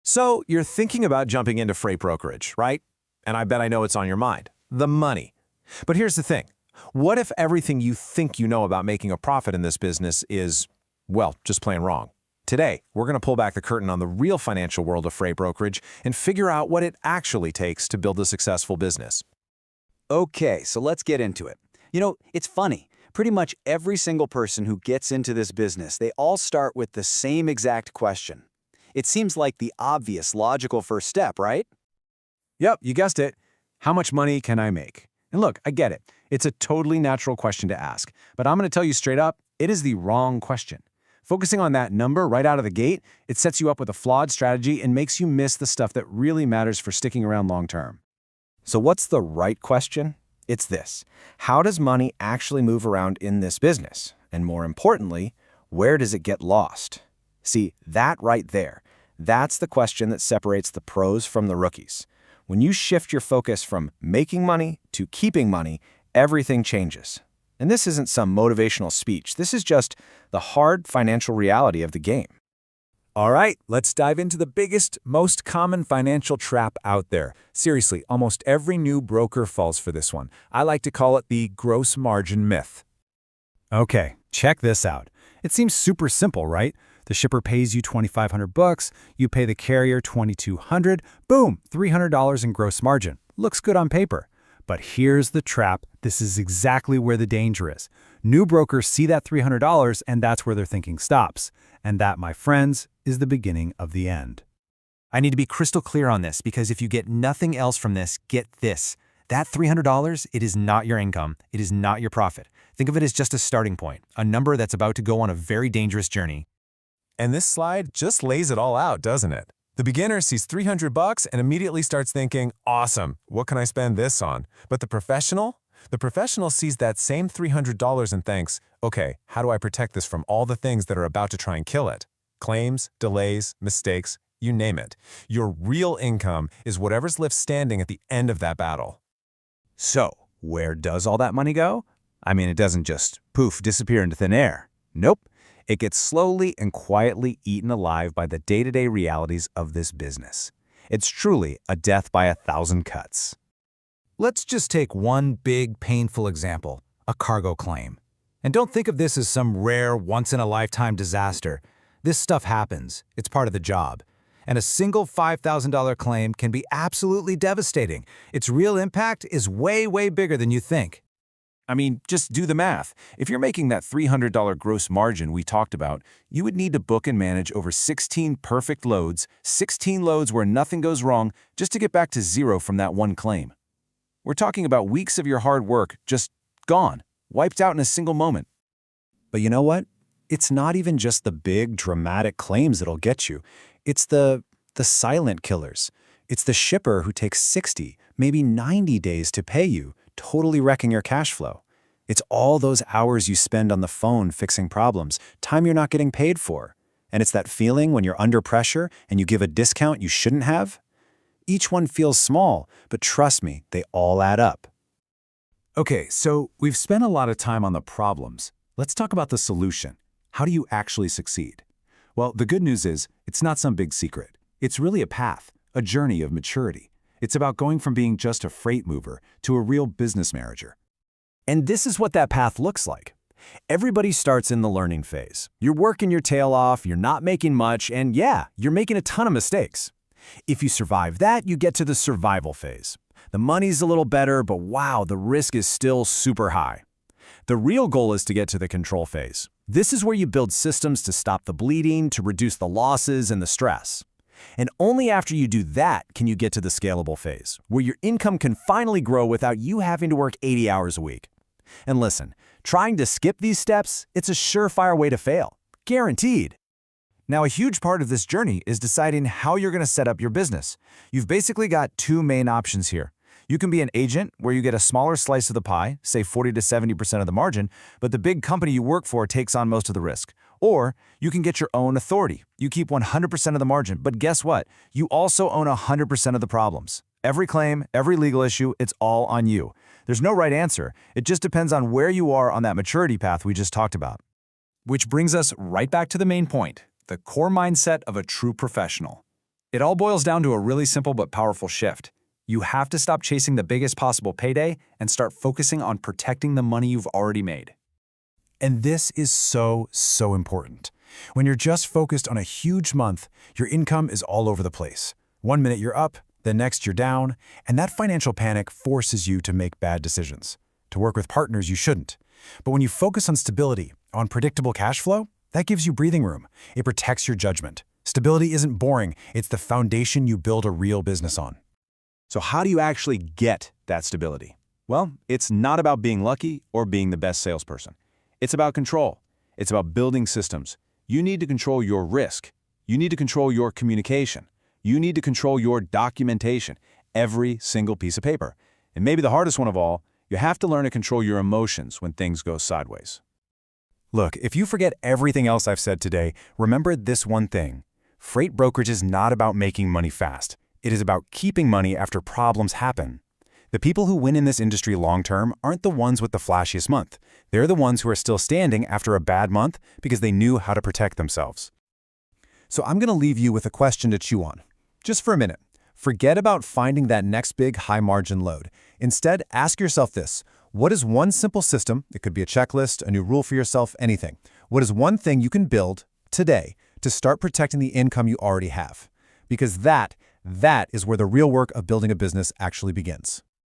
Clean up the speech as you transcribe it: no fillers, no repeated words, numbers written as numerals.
So you're thinking about jumping into freight brokerage, right? And I bet I know it's on your mind. The money. But here's the thing. What if everything you think you know about making a profit in this business is, well, just plain wrong? Today, we're going to pull back the curtain on the real financial world of freight brokerage and figure out what it actually takes to build a successful business. Okay, so let's get into it. It's funny. Pretty much every single person who gets into this business, they all start with the same exact question. It seems like the obvious, logical first step, right? Yep, you guessed it. How much money can I make? And look, I get it. It's a totally natural question to ask, but I'm going to tell you straight up, it is the wrong question. Focusing on that number right out of the gate, it sets you up with a flawed strategy and makes you miss the stuff that really matters for sticking around long term. So what's the right question? It's this. How does money actually move around in this business? And more importantly, where does it get lost? See, that right there, that's the question that separates the pros from the rookies. When you shift your focus from making money to keeping money, everything changes. And this isn't some motivational speech. This is just the hard financial reality of the game. All right, let's dive into the biggest, most common financial trap out there. Seriously, almost every new broker falls for this one. I like to call it the gross margin myth. Okay, check this out. It seems super simple, right? The shipper pays you $2,500, you pay the carrier $2,200, boom, $300 in gross margin. Looks good on paper. But here's the trap. This is exactly where the danger is. New brokers see that $300 and that's where their thinking stops. And that, my friends, is the beginning of the end. I need to be crystal clear on this because if you get nothing else from this, get this. That $300, it is not your income. It is not your profit. Think of it as just a starting point, a number that's about to go on a very dangerous journey. And this slide just lays it all out, doesn't it? The beginner sees $300 and immediately starts thinking, awesome, what can I spend this on? But the professional sees that same $300 and thinks, okay, how do I protect this from all the things that are about to try and kill it? Claims, delays, mistakes, you name it. Your real income is whatever's left standing at the end of that battle. So, where does all that money go? I mean, it doesn't just, poof, disappear into thin air. Nope. It gets slowly and quietly eaten alive by the day-to-day realities of this business. It's truly a death by 1,000 cuts. Let's just take one big, painful example, a cargo claim. And don't think of this as some rare, once-in-a-lifetime disaster. This stuff happens. It's part of the job. And a single $5,000 claim can be absolutely devastating. Its real impact is way, way bigger than you think. I mean, just do the math. If you're making that $300 gross margin we talked about, you would need to book and manage over 16 perfect loads, 16 loads where nothing goes wrong, just to get back to zero from that one claim. We're talking about weeks of your hard work just gone, wiped out in a single moment. But you know what? It's not even just the big, dramatic claims that'll get you. It's the silent killers. It's the shipper who takes 60, maybe 90 days to pay you, totally wrecking your cash flow. It's all those hours you spend on the phone fixing problems, time you're not getting paid for. And it's that feeling when you're under pressure and you give a discount you shouldn't have. Each one feels small, but trust me, they all add up. Okay, so we've spent a lot of time on the problems. Let's talk about the solution. How do you actually succeed? Well, the good news is it's not some big secret. It's really a path, a journey of maturity. It's about going from being just a freight mover to a real business manager. And this is what that path looks like. Everybody starts in the learning phase. You're working your tail off, you're not making much, and yeah, you're making a ton of mistakes. If you survive that, you get to the survival phase. The money's a little better, but wow, the risk is still super high. The real goal is to get to the control phase. This is where you build systems to stop the bleeding, to reduce the losses and the stress. And only after you do that can you get to the scalable phase, where your income can finally grow without you having to work 80 hours a week. And listen, trying to skip these steps, it's a surefire way to fail. Guaranteed. Now, a huge part of this journey is deciding how you're going to set up your business. You've basically got two main options here. You can be an agent where you get a smaller slice of the pie, say 40 to 70% of the margin, but the big company you work for takes on most of the risk. Or you can get your own authority. You keep 100% of the margin, but guess what? You also own 100% of the problems. Every claim, every legal issue, it's all on you. There's no right answer. It just depends on where you are on that maturity path we just talked about. Which brings us right back to the main point, the core mindset of a true professional. It all boils down to a really simple but powerful shift. You have to stop chasing the biggest possible payday and start focusing on protecting the money you've already made. And this is so important. When you're just focused on a huge month, your income is all over the place. One minute you're up, the next you're down, and that financial panic forces you to make bad decisions, to work with partners you shouldn't. But when you focus on stability, on predictable cash flow, that gives you breathing room. It protects your judgment. Stability isn't boring. It's the foundation you build a real business on. So how do you actually get that stability? Well, it's not about being lucky or being the best salesperson. It's about control. It's about building systems. You need to control your risk. You need to control your communication. You need to control your documentation, every single piece of paper. And maybe the hardest one of all, you have to learn to control your emotions when things go sideways. Look, if you forget everything else I've said today, remember this one thing. Freight brokerage is not about making money fast. It is about keeping money after problems happen. The people who win in this industry long-term aren't the ones with the flashiest month. They're the ones who are still standing after a bad month because they knew how to protect themselves. So I'm going to leave you with a question to chew on. Just for a minute. Forget about finding that next big high-margin load. Instead, ask yourself this. What is one simple system, it could be a checklist, a new rule for yourself, anything. What is one thing you can build today to start protecting the income you already have? Because that is where the real work of building a business actually begins.